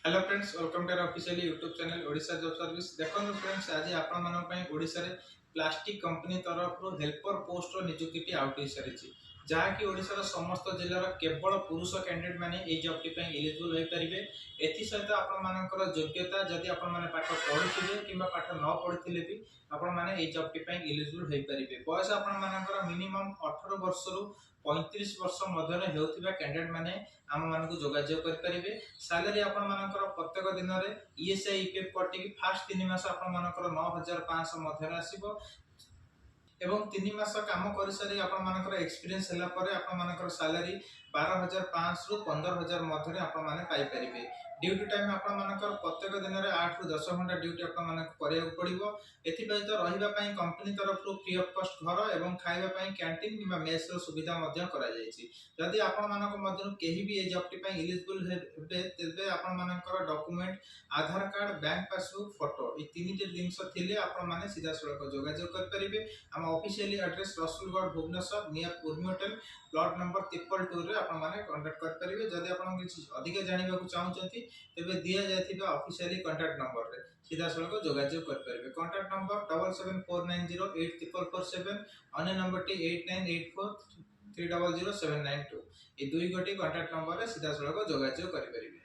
Hello friends, welcome to our official YouTube channel Odisha job service. देखो friends, आज आपण मानक पई ओडिशा रे प्लास्टिक कंपनी तरफ हेल्पर पोस्ट रो नियुक्ति आउट हो सारी जहाँकि ओडिशा रो समस्त जिल्लार केवल पुरुष कैंडिडेट माने ए जॉब टी पई एलिजिबल होई परिबे। एथि सहित आपण मानकर योग्यता जदि आपण माने पाठ पढिथिबे किबा पाठ न पढिथिले भी आपण माने ए जॉब टी पई एलिजिबल होई परिबे। बयस आपण मानकर मिनिमम 18 वर्ष रु 35 वर्ष मध्य हेउथिबा कैंडिडेट माने आम मानकु जोगाजोग कर परिबे। सैलरी आपण मानकर प्रत्येक दिन रे ईएसआई ईपीएफ कटिक फास्ट 3 मास आपण मानकर 9500 मध्य आसीबो एवं 3 मास काम कर सारी आपण मानकर एक्सपीरियंस हला परे आपण मानकर सैलरी 12500 रु 15000 मध्य आपण माने पाई परिबे। ड्यूटी टाइम आपण मानकर प्रत्येक दिन रे 8 रु 10 घंटा ड्यूटी आपण माने करिया पड़िबो। एथि पय तो रहिबा पई कंपनी तरफ रु फ्री ऑफ कॉस्ट घर एवं खाइबा पई कैंटीन किबा मेस रो सुविधा मध्य करा जायछि। जदि आपण मानक मध्य केही भी ए जॉब टी पई एलिजिबल हेबे तेबे आपण मानकर document Aadhaar card bank passbook photo ई तीनटी जिंस थिले आपण माने सीधा सड़क जोगाजोग कर परिबे। हम officially address Rasulgarh Bhubaneswar near Urmi hotel plot number 222 रे आपण माने कांटेक्ट कर परिबे। जदि आपण किछि अधिक जानिबा को चाहउछंती तेबे दिया जायथिबा ऑफिशियली कांटेक्ट नंबर रे सीधा सड़क जोगाजोग कर परिबे। कांटेक्ट नंबर 7749084447 अन्य नंबर टी 8984300792 ए दुई गोटी कांटेक्ट नंबर रे सीधा सड़क जोगाजोग कर परिबे।